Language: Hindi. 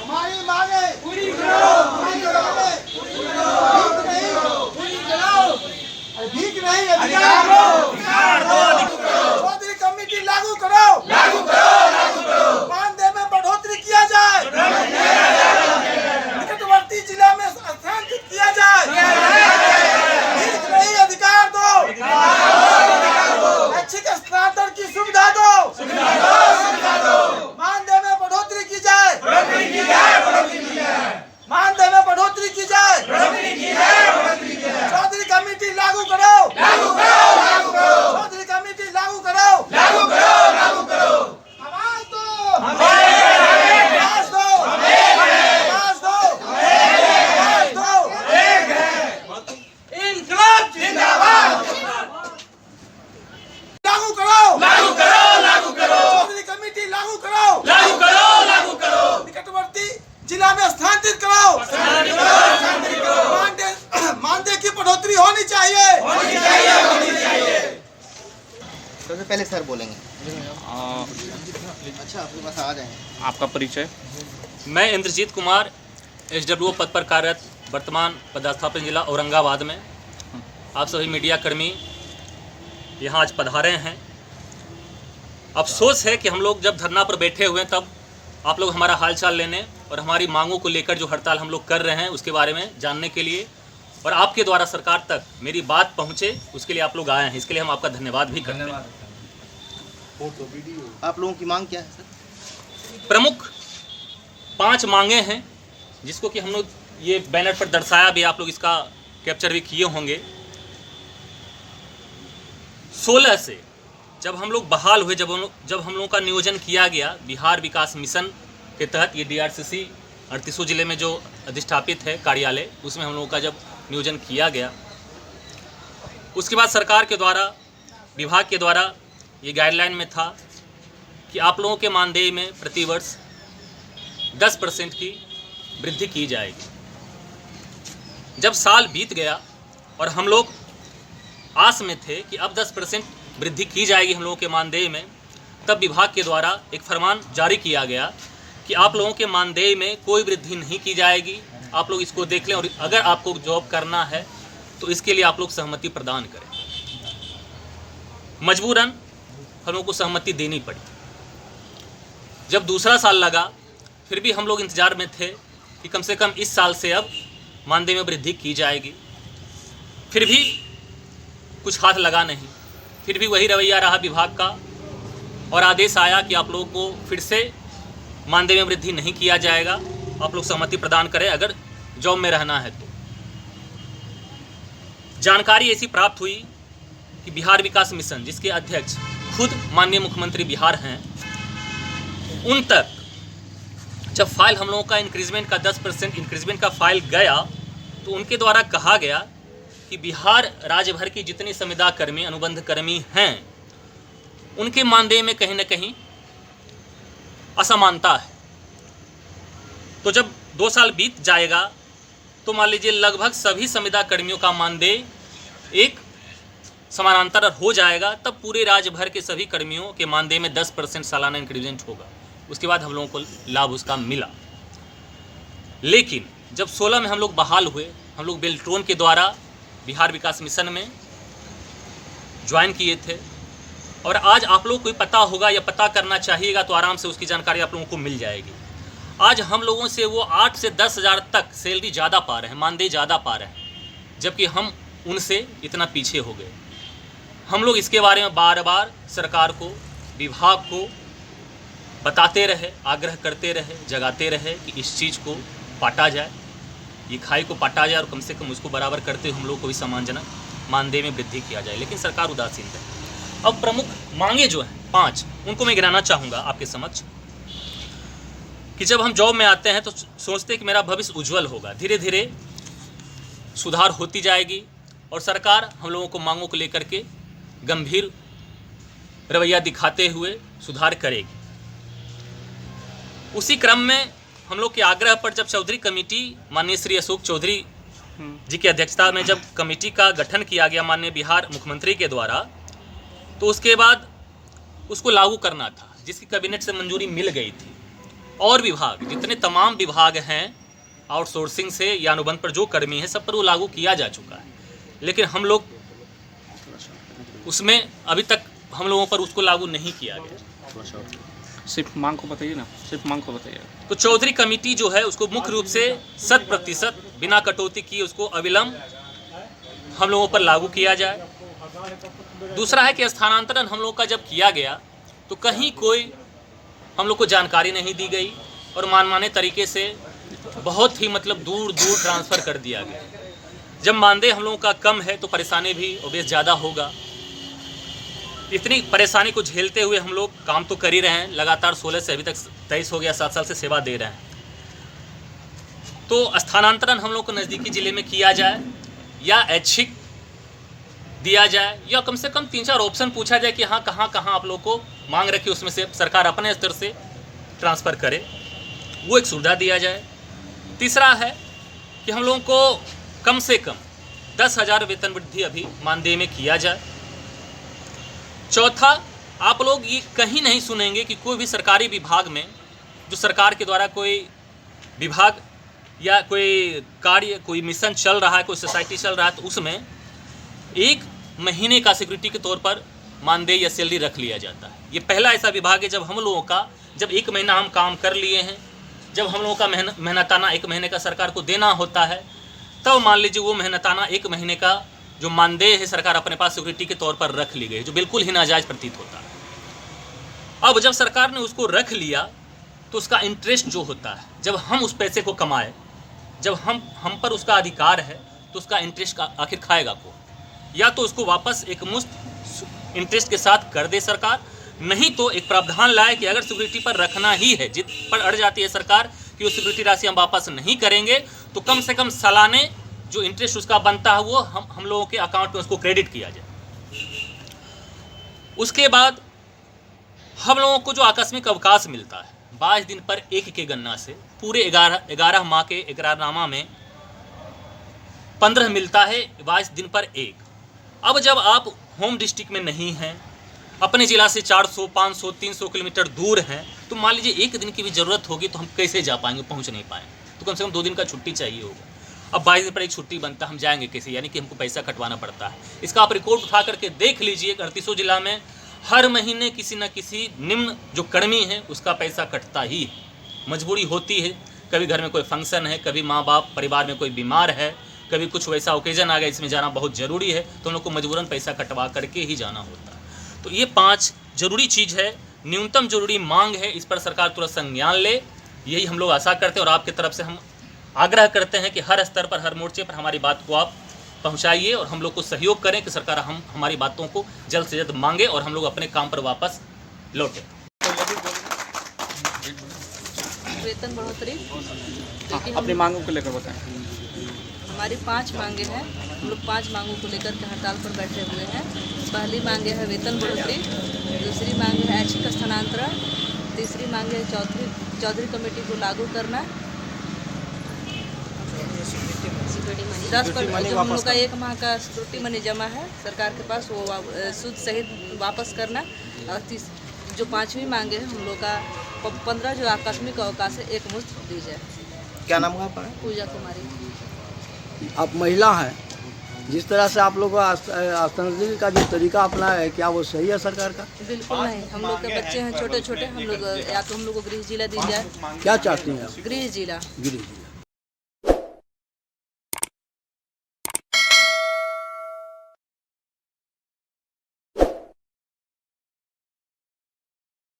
हमारी मांगे पूरी करो, भीख नहीं अधिकार दो, चौधरी कमेटी लागू करो, मानदेय में बढ़ोतरी किया जाए, निकटवर्ती जिला में स्थानांतरित किया जाए, भीख नहीं अधिकार दो, ऐच्छिक स्थानांतरण की सुविधा दो, मानदेय में बढ़ोतरी की जाए, मानदेय में बढ़ोतरी की जाए, चौधरी कमेटी लागू करो, चौधरी कमेटी लागू करो, आवाज दो, आवाज दो, आवाज दो, आवाज दो, इंकलाब जिंदाबाद, लागू करो, चौधरी कमेटी लागू करो, निकटवर्ती जिला में स्थानांतरित करो, मानदेय की बढ़ोतरी होनी चाहिए। सबसे पहले सर बोलेंगे। अच्छा, आपके पास आ जाए। आपका परिचय? मैं इंद्रजीत कुमार SWO पद पर कार्यरत, वर्तमान पदस्थापन जिला औरंगाबाद में। आप सभी मीडिया कर्मी यहाँ आज पधारे हैं। अफसोस है कि हम लोग जब धरना पर बैठे हुए हैं तब आप लोग हमारा हालचाल लेने और हमारी मांगों को लेकर जो हड़ताल हम लोग कर रहे हैं उसके बारे में जानने के लिए और आपके द्वारा सरकार तक मेरी बात पहुँचे उसके लिए आप लोग आए हैं। इसके लिए हम आपका धन्यवाद भी करते हैं। आप लोगों की मांग क्या है सर? प्रमुख 5 मांगे हैं जिसको कि हम लोग ये बैनर पर दर्शाया भी, आप लोग इसका कैप्चर भी किए होंगे। 16 से जब हम लोग बहाल हुए, जब हम लोगों का नियोजन किया गया बिहार विकास मिशन के तहत, ये DRCC 38 जिले में जो अधिष्ठापित है कार्यालय, उसमें हम लोगों का जब नियोजन किया गया, उसके बाद सरकार के द्वारा, विभाग के द्वारा ये गाइडलाइन में था कि आप लोगों के मानदेय में प्रतिवर्ष 10% की वृद्धि की जाएगी। जब साल बीत गया और हम लोग आस में थे कि अब 10% वृद्धि की जाएगी हम लोगों के मानदेय में, तब विभाग के द्वारा एक फरमान जारी किया गया कि आप लोगों के मानदेय में कोई वृद्धि नहीं की जाएगी, आप लोग इसको देख लें और अगर आपको जॉब करना है तो इसके लिए आप लोग सहमति प्रदान करें। मजबूरन हम लोगों को सहमति देनी पड़ी। जब दूसरा साल लगा फिर भी हम लोग इंतजार में थे कि कम से कम इस साल से अब मानदेय में वृद्धि की जाएगी, फिर भी कुछ हाथ लगा नहीं। फिर भी वही रवैया रहा विभाग का और आदेश आया कि आप लोगों को फिर से मानदेय में वृद्धि नहीं किया जाएगा, आप लोग सहमति प्रदान करें अगर जॉब में रहना है तो। जानकारी ऐसी प्राप्त हुई कि बिहार विकास मिशन, जिसके अध्यक्ष खुद माननीय मुख्यमंत्री बिहार हैं, उन तक जब फाइल हम लोगों का इंक्रीजमेंट का 10% इंक्रीजमेंट का फाइल गया तो उनके द्वारा कहा गया कि बिहार राज्य भर की जितने संविदा कर्मी, अनुबंध कर्मी हैं, उनके मानदेय में कहीं ना कहीं असमानता है। तो जब 2 साल बीत जाएगा तो मान लीजिए लगभग सभी संविदा कर्मियों का मानदेय एक समानांतर हो जाएगा, तब पूरे राज्य भर के सभी कर्मियों के मानदेय में 10% सालाना इंक्रीमेंट होगा। उसके बाद हम लोगों को लाभ उसका मिला। लेकिन जब 16 में हम लोग बहाल हुए, हम लोग बेल्ट्रोन के द्वारा बिहार विकास मिशन में ज्वाइन किए थे और आज आप लोग को पता होगा या पता करना चाहिएगा तो आराम से उसकी जानकारी आप लोगों को मिल जाएगी। आज हम लोगों से वो 8 से 10 हज़ार तक सैलरी ज़्यादा पा रहे हैं, मानदेय ज़्यादा पा रहे हैं, जबकि हम उनसे इतना पीछे हो गए। हम लोग इसके बारे में बार बार सरकार को, विभाग को बताते रहे, आग्रह करते रहे, जगाते रहे कि इस चीज़ को पाटा जाए, ये खाई को पाटा जाए और कम से कम उसको बराबर करते हुए हम लोग को भी सम्मानजनक मानदेय में वृद्धि किया जाए, लेकिन सरकार उदासीन है। अब प्रमुख मांगे जो हैं 5, उनको मैं गिनाना चाहूँगा आपके समक्ष कि जब हम जॉब में आते हैं तो सोचते हैं कि मेरा भविष्य उज्जवल होगा, धीरे धीरे सुधार होती जाएगी और सरकार हम लोगों को मांगों को लेकर के गंभीर रवैया दिखाते हुए सुधार करेगी। उसी क्रम में हम लोग के आग्रह पर जब चौधरी कमेटी, माननीय श्री अशोक चौधरी जी की अध्यक्षता में जब कमेटी का गठन किया गया माननीय बिहार मुख्यमंत्री के द्वारा, तो उसके बाद उसको लागू करना था। जिसकी कैबिनेट से मंजूरी मिल गई थी, और विभाग जितने तमाम विभाग हैं आउटसोर्सिंग से या अनुबंध पर जो कर्मी है सब पर वो लागू किया जा चुका है, लेकिन हम लोग उसमें अभी तक हम लोगों पर उसको लागू नहीं किया गया। सिर्फ मांग को बताइए ना, सिर्फ मांग को बताइए। तो चौधरी कमेटी जो है उसको मुख्य रूप से 100% बिना कटौती किए उसको अविलंब हम लोगों पर लागू किया जाए। दूसरा है कि स्थानांतरण हम लोग का जब किया गया तो कहीं कोई हम लोग को जानकारी नहीं दी गई और मनमाने तरीके से बहुत ही मतलब दूर दूर ट्रांसफ़र कर दिया गया। जब मानदेय हम लोगों का कम है तो परेशानी भी ऑब्वियस ज़्यादा होगा। इतनी परेशानी को झेलते हुए हम लोग काम तो कर ही रहे हैं, लगातार 16 से अभी तक 23 हो गया, 7 साल से सेवा दे रहे हैं। तो स्थानांतरण हम लोग को नज़दीकी ज़िले में किया जाए या ऐच्छिक दिया जाए, या कम से कम 3-4 ऑप्शन पूछा जाए कि हाँ कहाँ कहाँ आप लोग को मांग रखी, उसमें से सरकार अपने स्तर से ट्रांसफ़र करे, वो एक सुविधा दिया जाए। तीसरा है कि हम लोगों को कम से कम 10,000 वेतन वृद्धि अभी मानदेय में किया जाए। चौथा, आप लोग ये कहीं नहीं सुनेंगे कि कोई भी सरकारी विभाग में जो सरकार के द्वारा कोई विभाग या कोई कार्य, कोई मिशन चल रहा है, कोई सोसाइटी चल रहा है, तो उसमें 1 महीने का सिक्योरिटी के तौर पर मानदेय या सैलरी रख लिया जाता है। ये पहला ऐसा विभाग है जब हम लोगों का, जब 1 महीना हम काम कर लिए हैं, जब हम लोगों का मेहनताना 1 महीने का सरकार को देना होता है, तब मान लीजिए वो मेहनताना 1 महीने का जो मानदेय है सरकार अपने पास सिक्योरिटी के तौर पर रख ली गई, जो बिल्कुल ही नाजायज़ प्रतीत होता है। अब जब सरकार ने उसको रख लिया तो उसका इंटरेस्ट जो होता है, जब हम उस पैसे को कमाए, जब हम पर उसका अधिकार है, तो उसका इंटरेस्ट आखिर खाएगा कौन? या तो उसको वापस एक मुश्त इंटरेस्ट के साथ कर दे सरकार, नहीं तो एक प्रावधान लाए कि अगर सिक्योरिटी पर रखना ही है, जित पर अड़ जाती है सरकार कि वो सिक्योरिटी राशि हम वापस नहीं करेंगे, तो कम से कम सालाने जो इंटरेस्ट उसका बनता है वो हम लोगों के अकाउंट में उसको क्रेडिट किया जाए। उसके बाद हम लोगों को जो आकस्मिक अवकाश मिलता है 22 दिन पर एक के गणना से, पूरे 11 माह के इकरारनामा में 15 मिलता है, 22 दिन पर एक। अब जब आप होम डिस्ट्रिक्ट में नहीं हैं, अपने ज़िला से 400, 500, 300 किलोमीटर दूर हैं, तो मान लीजिए 1 दिन की भी ज़रूरत होगी तो हम कैसे जा पाएंगे, पहुंच नहीं पाएंगे, तो कम से कम 2 दिन का छुट्टी चाहिए होगा। अब 22 दिन पर एक छुट्टी बनता है, हम जाएंगे कैसे? यानी कि हमको पैसा कटवाना पड़ता है। इसका आप रिकॉर्ड उठा करके देख लीजिए, 38 जिला में हर महीने किसी न किसी निम्न जो कर्मी है उसका पैसा कटता ही है। मजबूरी होती है, कभी घर में कोई फंक्शन है, कभी माँ बाप परिवार में कोई बीमार है, कभी कुछ वैसा ओकेजन आ गया इसमें जाना बहुत ज़रूरी है, तो उन लोग को मजबूरन पैसा कटवा करके ही जाना होता है। तो ये 5 जरूरी चीज़ है, न्यूनतम जरूरी मांग है, इस पर सरकार तुरंत संज्ञान ले, यही हम लोग आशा करते हैं। और आपकी तरफ से हम आग्रह करते हैं कि हर स्तर पर, हर मोर्चे पर हमारी बात को आप पहुंचाइए और हम लोग को सहयोग करें कि सरकार हमारी बातों को जल्द से जल्द मांगे और हम लोग अपने काम पर वापस लौटें। वेतन बढ़ोतरी क्योंकि अपनी मांगों को लेकर बताएं। हमारी 5 मांगे हैं, हम लोग 5 मांगों को लेकर के हड़ताल पर बैठे हुए हैं। पहली मांगे है वेतन बढ़ोतरी, दूसरी मांग है ऐच्छिक स्थानांतरण, तीसरी मांग है चौधरी कमेटी को लागू करना, 10% जो हम लोग का 1 माह का सिक्योरिटी मनी जमा है सरकार के पास वो सूद सहित वापस करना, और जो 5वीं मांगे है हम लोग का 15 जो आकस्मिक अवकाश है एक मुश्त दी जाए। क्या नाम है आपका? पूजा कुमारी। आप महिला हैं, जिस तरह से आप लोग स्थानांतरण का जो तरीका अपनाया है, क्या वो सही है सरकार का? बिल्कुल नहीं, हम लोग के बच्चे हैं छोटे छोटे, हम लोग या तो हम लोग को गृह जिला दी जाए। क्या चाहती हैं आप? गृह जिला। गृह